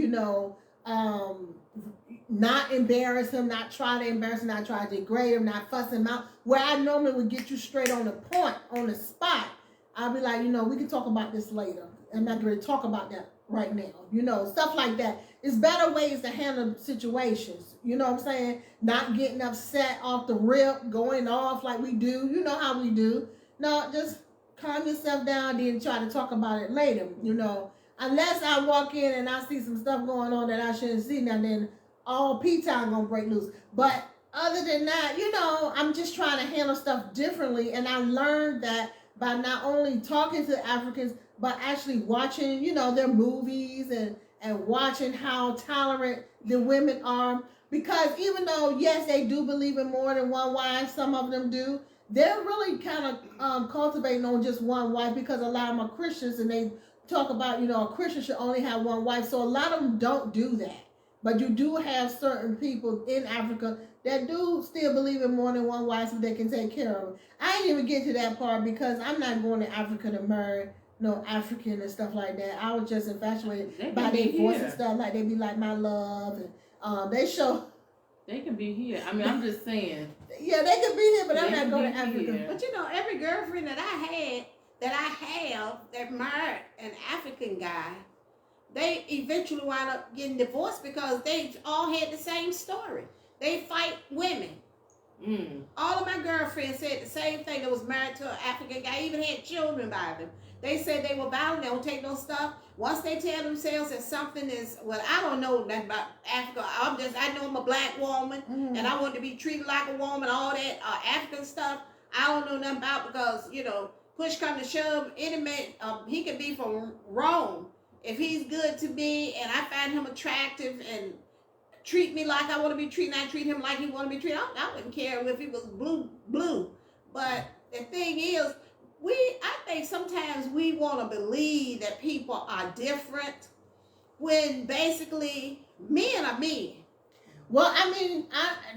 not embarrass him, not try to embarrass him, not try to degrade him, not fuss him out. Where I normally would get you straight on the point, on the spot, I'll be like, we can talk about this later. I'm not going to talk about that right now. Stuff like that. It's better ways to handle situations. You know what I'm saying? Not getting upset off the rip, going off like we do. You know how we do. No, just calm yourself down, then try to talk about it later, Unless I walk in and I see some stuff going on that I shouldn't see, now then all P-Town gonna break loose. But other than that, I'm just trying to handle stuff differently. And I learned that by not only talking to Africans, but actually watching, their movies and watching how tolerant the women are. Because even though, yes, they do believe in more than one wife, some of them do, they're really kind of cultivating on just one wife, because a lot of them are Christians, and they talk about, a Christian should only have one wife. So a lot of them don't do that. But you do have certain people in Africa that do still believe in more than one wife so they can take care of them. I didn't even get to that part because I'm not going to Africa to marry no African and stuff like that. I was just infatuated by their voice and stuff. Like, they be like my love. And they show... They can be here. I mean, I'm just saying. Yeah, they can be here, but I'm not going to Africa. Here. But every girlfriend that I have that married an African guy, they eventually wind up getting divorced because they all had the same story. They fight women. All of my girlfriends said the same thing. That was married to an African guy, even had children by them. They said they were violent, they don't take no stuff. Once they tell themselves that something is, I don't know nothing about Africa. I know I'm a black woman, and I want to be treated like a woman, all that African stuff. I don't know nothing about, because, push come to shove, any man, he could be from Rome. If he's good to me and I find him attractive and treat me like I want to be treated, and I treat him like he want to be treated, I wouldn't care if he was blue. But the thing is, I think sometimes we want to believe that people are different when basically men are men. Well, I mean,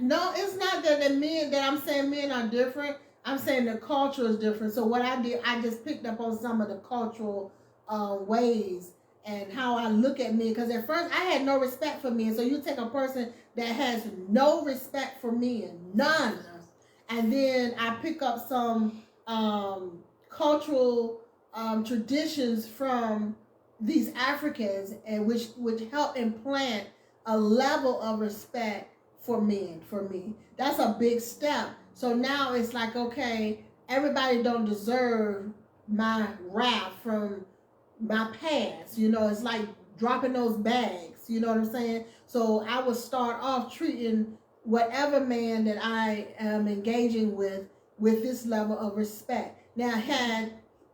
no, it's not that I'm saying men are different. I'm saying the culture is different. So what I did, I just picked up on some of the cultural ways and how I look at men. Because at first I had no respect for men. So you take a person that has no respect for men, none. And then I pick up some cultural traditions from these Africans, and which help implant a level of respect for men. For me, that's a big step. So now it's like, okay, everybody don't deserve my wrath from my past. You know, it's like dropping those bags. You know what I'm saying? So I would start off treating whatever man that I am engaging with this level of respect. Now,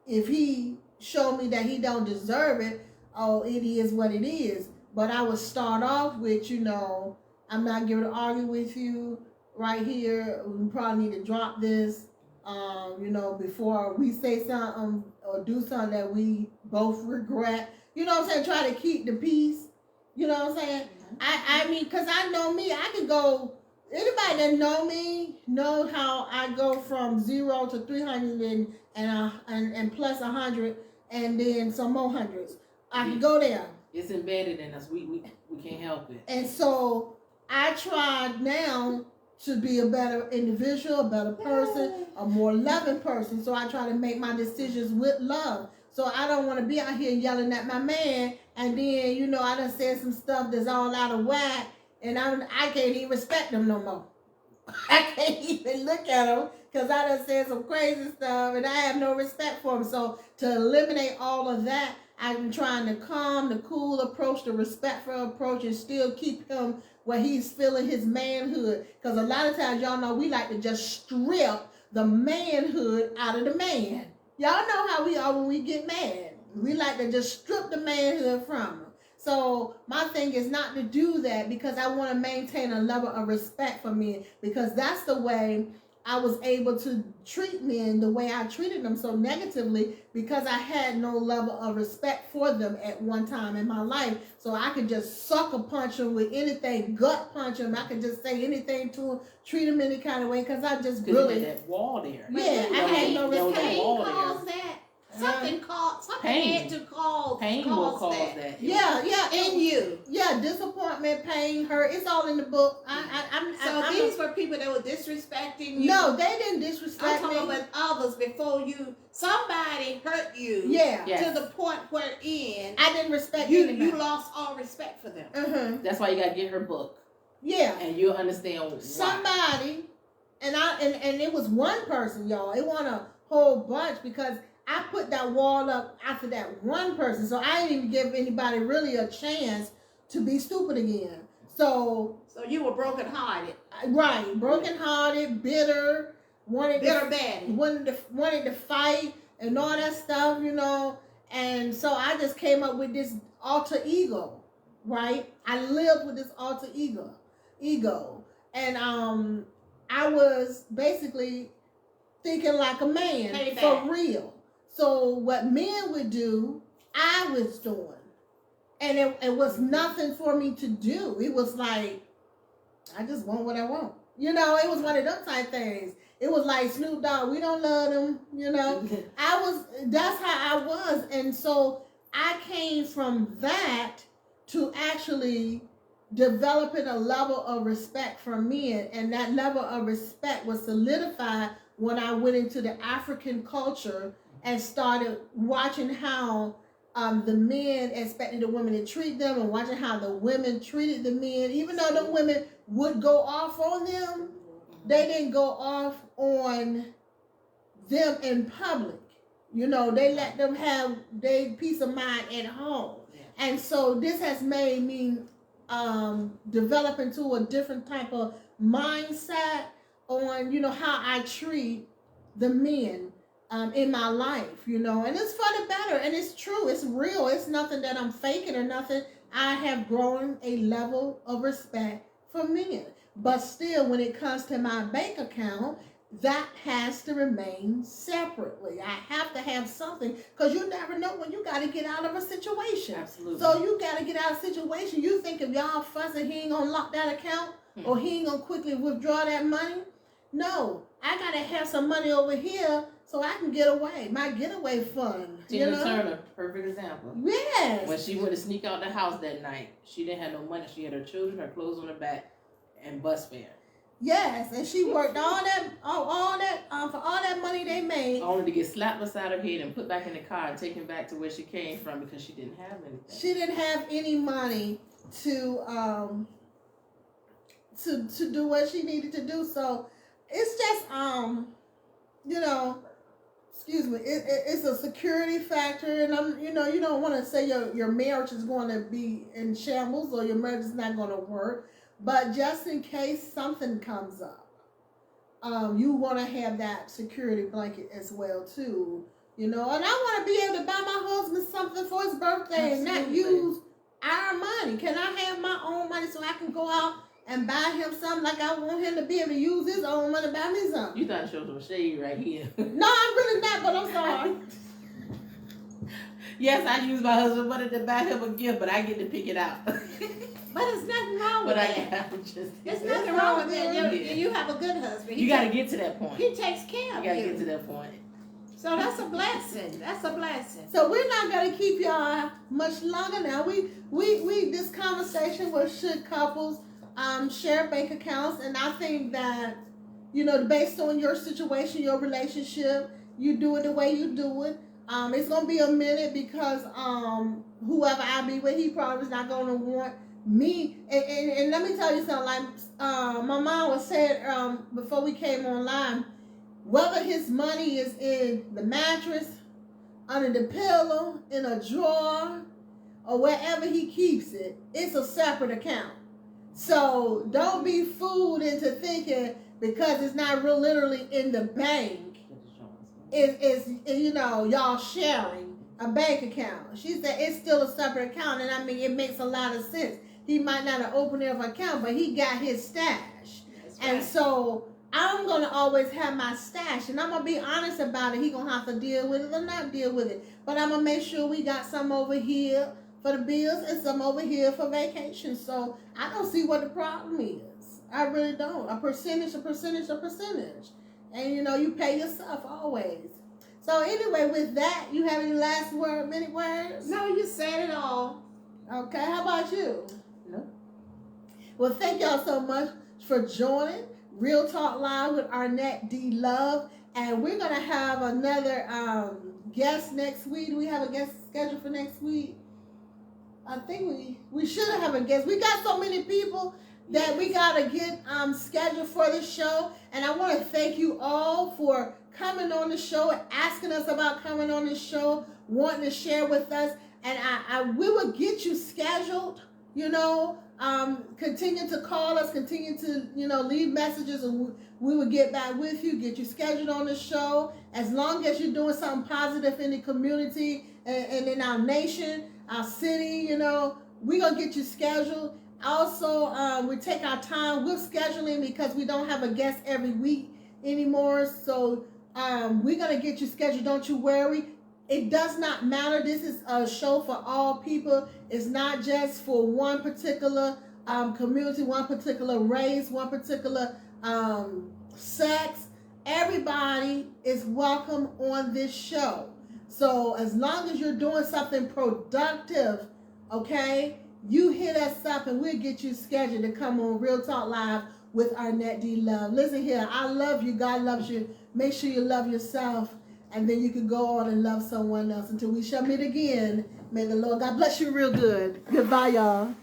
if he showed me that he don't deserve it, oh, it is what it is. But I would start off with, you know, I'm not going to argue with you right here. We probably need to drop this, you know, before we say something or do something that we both regret. You know what I'm saying? Try to keep the peace. You know what I'm saying? I mean, because I know me, I could go, anybody that know me know how I go from 0 to 300 and plus 100 and then some more hundreds. I can go there. It's embedded in us. We can't help it. And so I try now to be a better individual, a better person, a more loving person. So I try to make my decisions with love. So I don't want to be out here yelling at my man, and then, you know, I done said some stuff that's all out of whack, and I can't even respect them no more. I can't even look at them because I done said some crazy stuff, and I have no respect for them. So to eliminate all of that, I'm trying to calm, the cool approach, the respectful approach, and still keep him where he's feeling his manhood. Because a lot of times, y'all know, we like to just strip the manhood out of the man. Y'all know how we are when we get mad. We like to just strip the manhood from him. So my thing is not to do that, because I want to maintain a level of respect for men, because that's the way I was able to treat men the way I treated them so negatively, because I had no level of respect for them at one time in my life. So I could just sucker punch them with anything, gut punch them. I could just say anything to them, treat them any kind of way, because I just really that wall there. Yeah, I had no respect. Pain caused that. Something had to cause pain will cause that. Yeah, in you. Yeah, disappointment, pain, hurt. It's all in the book. These were people that were disrespecting you. No, they didn't disrespect I'm me. talking about others before you. Somebody hurt you. Yeah. Yes. To the point wherein I didn't respect you. anybody. You lost all respect for them. That's why you gotta get her book. Yeah. And you'll understand why. Somebody, and it was one person, y'all. It wasn't a whole bunch, because I put that wall up after that one person. So I didn't even give anybody really a chance to be stupid again. So you were brokenhearted. Right. Brokenhearted, bitter, wanted to fight and all that stuff, you know. And so I just came up with this alter ego, right? I lived with this alter ego. And I was basically thinking like a man, for real. So what men would do, I was doing. And it was nothing for me to do. It was like, I just want what I want. You know, it was one of them type things. It was like Snoop Dogg, we don't love him, you know. That's how I was. And so I came from that to actually developing a level of respect for men. And that level of respect was solidified when I went into the African culture and started watching how the men expected the women to treat them, and watching how the women treated the men. Even though the women would go off on them, they didn't go off on them in public. You know, they let them have their peace of mind at home. And so this has made me develop into a different type of mindset on, you know, how I treat the men in my life, you know. And it's for the better, and it's true, it's real, it's nothing that I'm faking or nothing. I have grown a level of respect for men. But still, when it comes to my bank account, that has to remain separately. I have to have something, because you never know when you got to get out of a situation. Absolutely. So you got to get out of a situation. You think if y'all fussing, he ain't going to lock that account, or he ain't going to quickly withdraw that money? No, I got to have some money over here so I can get away. My getaway fund. Tina Turner, perfect example. Yes. When she went to sneak out the house that night, she didn't have no money. She had her children, her clothes on her back, and bus fare. Yes, and she worked all that for all that money they made. Only to get slapped beside her head and put back in the car and taken back to where she came from because she didn't have anything. She didn't have any money to do what she needed to do. So it's just you know, excuse me, it's a security factor, and you don't want to say your marriage is going to be in shambles or your marriage is not going to work, but just in case something comes up, you want to have that security blanket as well too, and I want to be able to buy my husband something for his birthday. Absolutely. And not use our money. Can I have my own money so I can go out and buy him something? Like I want him to be able to use his own money to buy me something. You thought you was some shade right here. No, I'm really not, but I'm sorry. Yes, I use my husband's money to buy him a gift, but I get to pick it out. But there's nothing wrong with that. There's nothing wrong with that. You have a good husband. You got to get to that point. He takes care of you. You got to get to that point. So that's a blessing. That's a blessing. So we're not going to keep y'all much longer now. We this conversation was should couples share bank accounts, and I think that based on your situation, your relationship, you do it the way you do it. It's gonna be a minute because whoever I be with, he probably is not gonna want me. And let me tell you something. Like my mom was saying before we came online, whether his money is in the mattress, under the pillow, in a drawer, or wherever he keeps it, it's a separate account. So don't be fooled into thinking because it's not literally in the bank. It's y'all sharing a bank account. She said it's still a separate account, and I mean it makes a lot of sense. He might not have opened an account, but he got his stash. Right. And so I'm gonna always have my stash, and I'm gonna be honest about it. He gonna have to deal with it or not deal with it, but I'm gonna make sure we got some over here for the bills and some over here for vacation. So I don't see what the problem is. I really don't. A percentage. And you pay yourself always. So anyway, with that, you have any last minute words? No, you said it all. Okay, how about you? No. Well, thank y'all so much for joining Real Talk Live with wArnette D. Love. And we're going to have another guest next week. Do we have a guest scheduled for next week? I think we should have a guest. We got so many people that we got to get scheduled for the show. And I want to thank you all for coming on the show, asking us about coming on the show, wanting to share with us. And we will get you scheduled, continue to call us, continue to, leave messages, and we will get back with you, get you scheduled on the show. As long as you're doing something positive in the community and in our nation, our city, we're going to get you scheduled. Also, we take our time with scheduling because we don't have a guest every week anymore. So we're going to get you scheduled. Don't you worry. It does not matter. This is a show for all people. It's not just for one particular community, one particular race, one particular sex. Everybody is welcome on this show. So as long as you're doing something productive, okay, you hit us up and we'll get you scheduled to come on Real Talk Live with wArnette D. Love. Listen here, I love you. God loves you. Make sure you love yourself, and then you can go on and love someone else. Until we shall meet again, may the Lord God bless you real good. Goodbye, y'all.